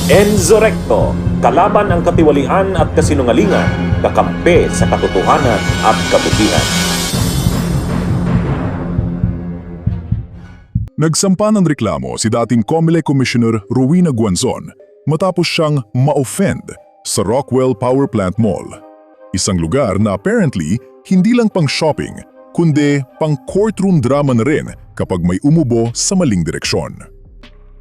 Enzo Recto, kalaban ang katiwalian at kasinungalingan, kakampi sa katotohanan at kabutihan. Nagsampa ng reklamo si dating COMELEC Commissioner Rowena Guanzon matapos siyang ma-offend sa Rockwell Power Plant Mall. Isang lugar na apparently hindi lang pang shopping, kundi pang courtroom drama na rin kapag may umubo sa maling direksyon.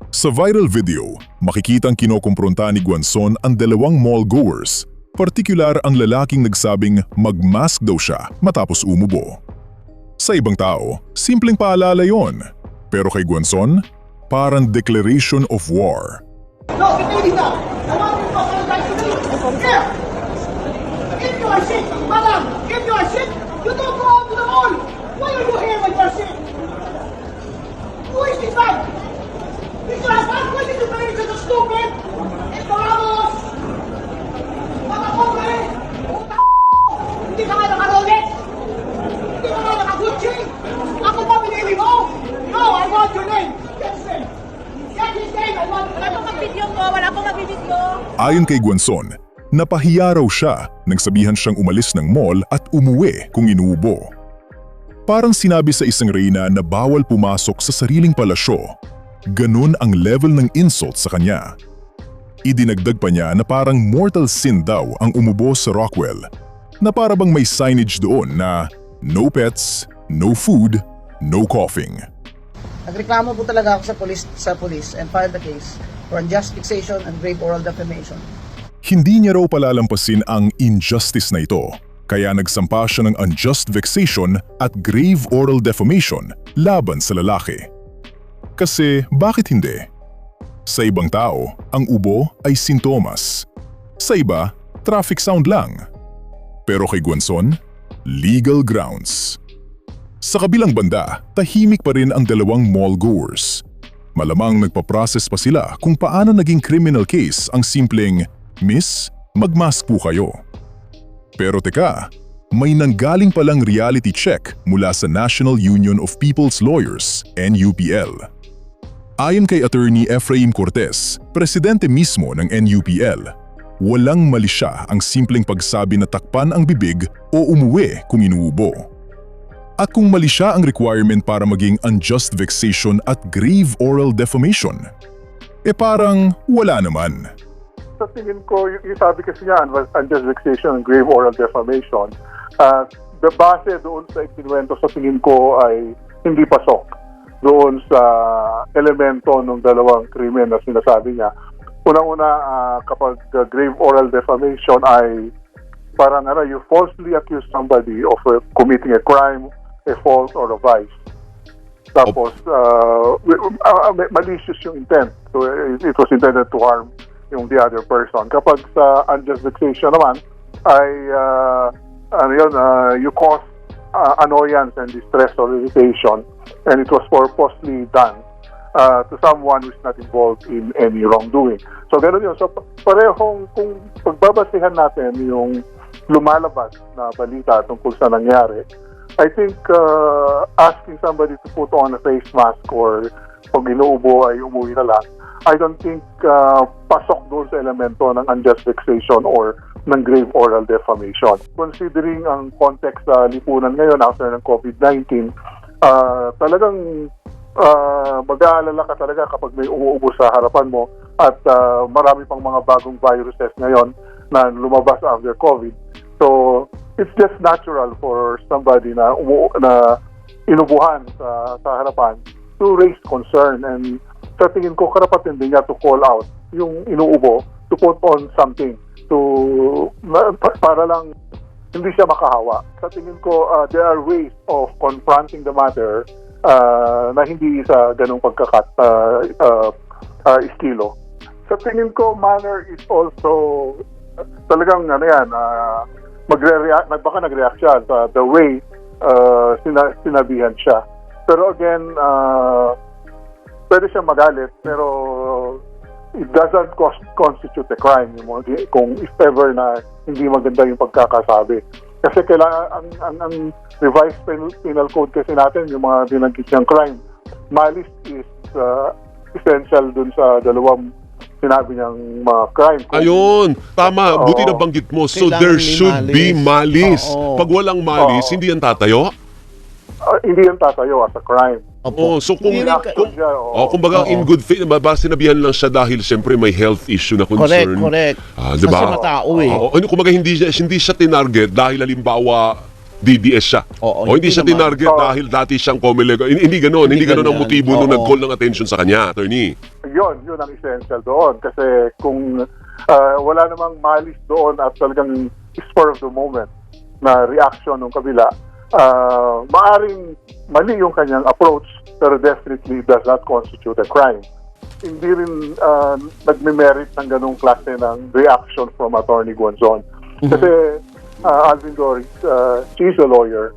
Sa viral video, makikitang kinokompronta ni Guanzon ang dalawang mall goers, partikular ang lalaking nagsabing mag-mask daw siya matapos umubo. Sa ibang tao, simpleng paalala yon. Pero kay Guanzon, parang declaration of war. No, get me dito! I want you to apologize to me! Here! If you are sick, madam! If you are sick, you don't go out to the mall! Why are you here when you are sick? Who is this man? Is your husband? Why did you play such a stupid? Ito Ramos! Mga kombre! Hindi ka nga naka-Rolex! Hindi ka nga naka-Gucci! Ako ba pinili mo? No, I want your name! Get his name! Get his name! I want your name! Wala akong mabibidyo. Ayon kay Guanzon, napahiya raw siya nang sabihan siyang umalis ng mall at umuwi kung inuubo. Parang sinabi sa isang reyna na bawal pumasok sa sariling palasyo. Ganun ang level ng insult sa kanya. Idinagdag pa niya na parang mortal sin daw ang umubo sa Rockwell, na para bang may signage doon na no pets, no food, no coughing. Nagreklamo po talaga ako sa police and filed the case for unjust fixation and grave oral defamation. Hindi niya raw palalampasin ang injustice na ito, kaya nagsampa siya ng unjust vexation at grave oral defamation laban sa lalaki. Kasi bakit hindi? Sa ibang tao, ang ubo ay sintomas. Sa iba, traffic sound lang. Pero kay Guanzon, legal grounds. Sa kabilang banda, tahimik pa rin ang dalawang mall goers. Malamang nagpa-process pa sila kung paano naging criminal case ang simpleng, "Miss, mag-mask po kayo." Pero teka, may nanggaling palang reality check mula sa National Union of People's Lawyers, NUPL. Ayon kay Attorney Efraim Cortez, presidente mismo ng NUPL, walang mali siya ang simpleng pagsabi na takpan ang bibig o umuwi kung inuubo. At kung mali siya ang requirement para maging unjust vexation at grave oral defamation, parang wala naman. Sa tingin ko, yung sabi kasi niya, unjust vexation and grave oral defamation, base doon sa ikinuwento sa tingin ko ay hindi pasok doon sa elemento ng dalawang krimen na sinasabi niya. Unang-una, kapag grave oral defamation ay parang you falsely accuse somebody of committing a crime, a fault, or a vice. Tapos, malicious yung intent. So, it was intended to harm yung the other person. Kapag sa unjust vexation naman, ay, you cause annoyance and distress or irritation, and it was purposely done to someone who is not involved in any wrongdoing. So, gano'n yun. So, parehong, kung pagbabasihan natin yung lumalabas na balita tungkol sa nangyari, I think asking somebody to put on a face mask or pag inuubo ay umuwi na lang, I don't think pasok doon sa elemento ng unjust vexation or ng grave oral defamation. Considering ang context sa lipunan ngayon after ng COVID-19, talagang mag-aalala ka talaga kapag may umuubo sa harapan mo at marami pang mga bagong viruses ngayon na lumabas after COVID. So, it's just natural for somebody na inubuhan sa harapan to raise concern, and sa tingin ko karapatan din niya to call out yung inuubo, to put on something para lang hindi siya makahawa. Sa tingin ko there are ways of confronting the matter na hindi sa ganung estilo. Sa tingin ko manner is also talagang baka nag-react siya sa the way sinabihan siya. Pero again, pwede siya magalit, pero it doesn't constitute a crime kung if ever na hindi maganda yung pagkakasabi. Kasi kailangan ang revised penal code kasi natin, yung mga binanggit niyang crime, malice is essential dun sa dalawang sinabi niyang mga crime. Ayun, tama. Oo. Buti na banggit mo. So Kailangan there may should be malis. Oo. Pag walang malis, Oo. hindi yan tatayo? Hindi yan tatayo as a crime. Oh, so kung, Hindi rin ka- kumbaga in good faith, sinabihan lang siya dahil siyempre may health issue na concern. Correct. Di ba? Kasi matao eh. Kumbaga hindi siya tinarget dahil halimbawa DDS siya. Oo, O hindi siya hindi naman. tinarget dahil dati siyang Comelec. Hindi ganoon. Hindi ganoon ang ganyan. motibo nung Oo. nag-call ng attention sa kanya, attorney. Yun ang essential doon. Kasi kung wala namang malis doon at talagang spur of the moment na reaction ng kabila, maaring mali yung kanyang approach, pero definitely does not constitute a crime. Hindi rin nagme-merit ng ganong klase ng reaction from Attorney Guanzon. Kasi Alvin Doris, she's a lawyer.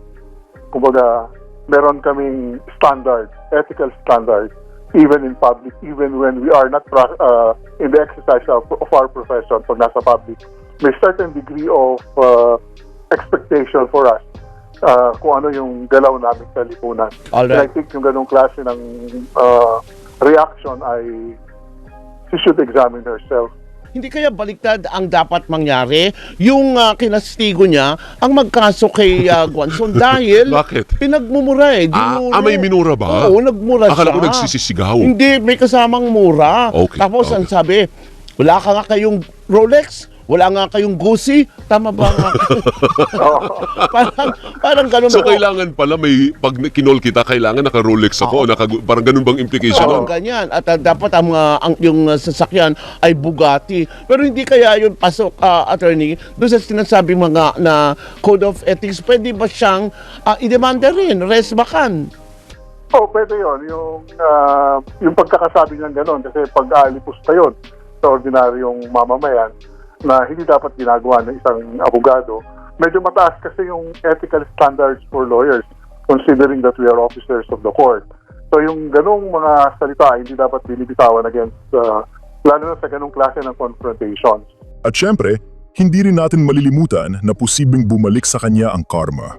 Kumbaga, meron kaming standard, ethical standard, even in public, even when we are not in the exercise of our profession pag nasa public. May certain degree of expectation for us kung ano yung galaw namin sa lipunan. Alright. And I think yung ganong klase ng reaction ay she should examine herself. Hindi kaya baliktad ang dapat mangyari? Yung kinastigo niya ang magkaso kay Guanzon dahil Bakit? pinagmumura eh. Dinuro. May minura ba? Oo, nagmura Akala siya. ko nagsisisigaw. Hindi, may kasamang mura. Okay, Tapos ang okay. sabi, wala ka nga kayong Rolex, wala nga kayong Gucci, tama ba nga? parang ganun So ako. kailangan pala pag kinol kita, kailangan naka-Rolex ako. Parang ganun bang implication Oo, nun? ganyan. At dapat yung sasakyan ay Bugatti. Pero hindi kaya yun pasok, attorney, doon sa sinasabi mga na Code of Ethics, pwede ba siyang idemanda rin, res bakan? Pwede yun. Yung pagkakasabi niyan gano'n, kasi pag-aalipos pa yun sa ordinaryong mamamayan na hindi dapat ginagawa ng isang abogado. Medyo mataas kasi yung ethical standards for lawyers considering that we are officers of the court. So yung ganong mga salita hindi dapat binibitawan against lalo na sa ganong klase ng confrontations. At syempre, hindi rin natin malilimutan na posibleng bumalik sa kanya ang karma.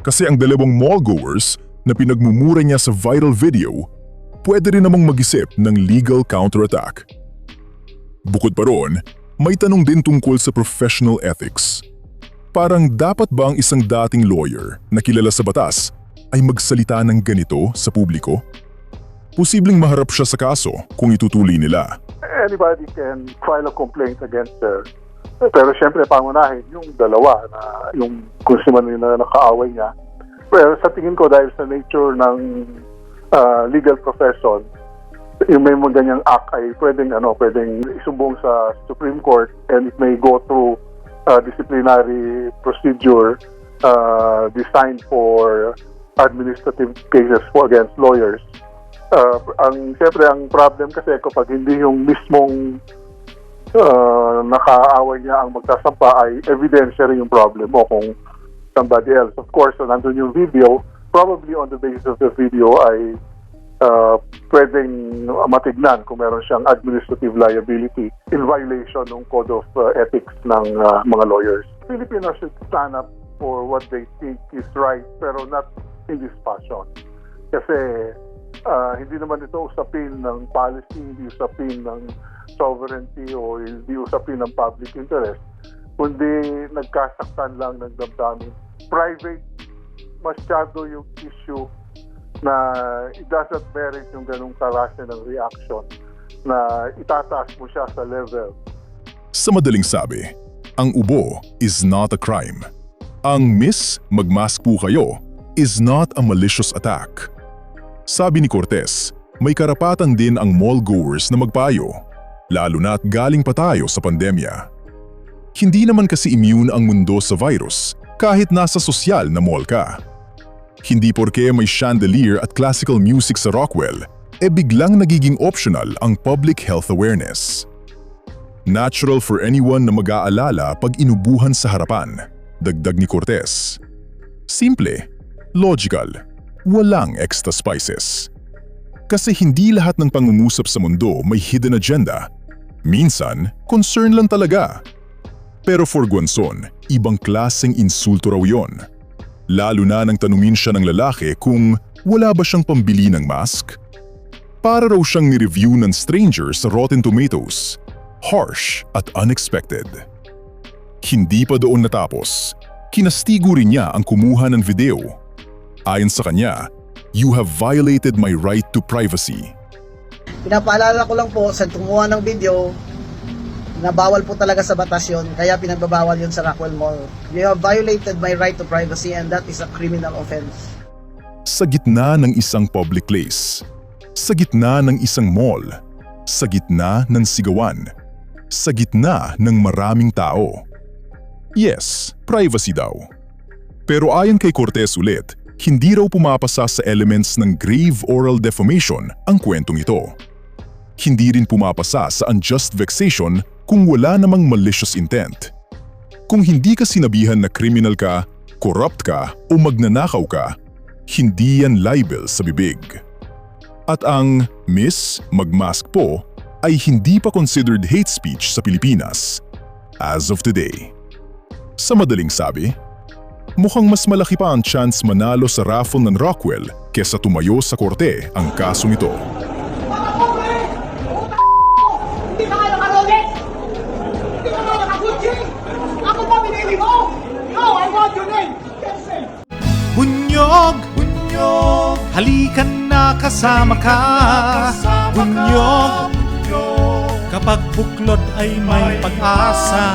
Kasi ang dalawang mall-goers na pinagmumura niya sa viral video, pwede rin namang mag-isip ng legal counterattack. Bukod pa roon, may tanong din tungkol sa professional ethics. Parang dapat ba ang isang dating lawyer na kilala sa batas ay magsalita ng ganito sa publiko? Posibleng maharap siya sa kaso kung itutuloy nila. Anybody can file a complaint against her. Pero syempre pangunahin yung dalawa na yung kung sino man na nakaaway niya. Pero sa tingin ko dahil sa nature ng legal profession, yung may mga ganyang act ay pwedeng isumbong sa Supreme Court and it may go through disciplinary procedure designed for administrative cases against lawyers. Siyempre ang problem kasi kapag hindi yung mismong nakaaway niya ang magsasampa ay evidence rin yung problem mo kung somebody else. Of course, nandun yung video, probably on the basis of the video ay pwedeng matignan kung meron siyang administrative liability in violation ng Code of Ethics ng mga lawyers. Filipinos should stand up for what they think is right pero not in this fashion. Kasi hindi naman ito usapin ng policy, hindi usapin ng sovereignty o hindi usapin ng public interest, kundi nagkasaktan lang ng damdamin. Private masyado yung issue na it doesn't merit yung ganung klase ng reaction na itataas mo siya sa level. Sa madaling sabi, ang ubo is not a crime. Ang miss, magmask po kayo, is not a malicious attack. Sabi ni Cortez, may karapatan din ang mall-goers na magpayo, lalo na't galing pa tayo sa pandemya. Hindi naman kasi immune ang mundo sa virus kahit nasa sosyal na mall ka. Hindi porke may chandelier at classical music sa Rockwell, biglang nagiging optional ang public health awareness. Natural for anyone na mag-aalala pag inubuhan sa harapan, dagdag ni Cortez. Simple, logical, walang extra spices. Kasi hindi lahat ng pangungusap sa mundo may hidden agenda. Minsan, concern lang talaga. Pero for Guanzon, ibang klaseng insulto raw yon. Lalo na nang tanungin siya ng lalaki kung wala ba siyang pambili ng mask. Para raw siyang ni-review ng stranger sa Rotten Tomatoes. Harsh at unexpected. Hindi pa doon natapos. Kinastigo rin niya ang kumuha ng video. Ayon sa kanya, "You have violated my right to privacy." Pinapaalala ko lang po sa kumuha ng video na bawal po talaga sa batas yun, kaya pinagbabawal yun sa Rockwell Mall. You have violated my right to privacy and that is a criminal offense. Sa gitna ng isang public place, sa gitna ng isang mall, sa gitna ng sigawan, sa gitna ng maraming tao. Yes, privacy daw. Pero ayon kay Cortez ulit, hindi raw pumapasa sa elements ng grave oral defamation ang kwentong ito. Hindi rin pumapasa sa unjust vexation kung wala namang malicious intent. Kung hindi ka sinabihan na criminal ka, corrupt ka o magnanakaw ka, hindi yan libel sa bibig. At ang Miss Magmask po ay hindi pa considered hate speech sa Pilipinas as of today. Sa madaling sabi, mukhang mas malaki pa ang chance manalo sa raffle ng Rockwell kesa tumayo sa korte ang kasong ito. Mga pobre! Puta hindi ba kayo naka-Rolex? Hindi ba kayo naka-Gucci? Ako ba binili mo? No, I want your name! Yes, sir! Bunyog, bunyog, halikan na kasama ka. Bunyog, kapag buklod ay may pag-asa.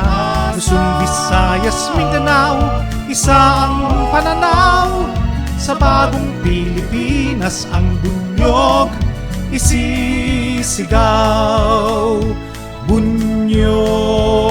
Luzon, Visayas, Mindanao, isa ang pananaw. Sa bagong Pilipinas ang bunyog isisigaw. Bunyog.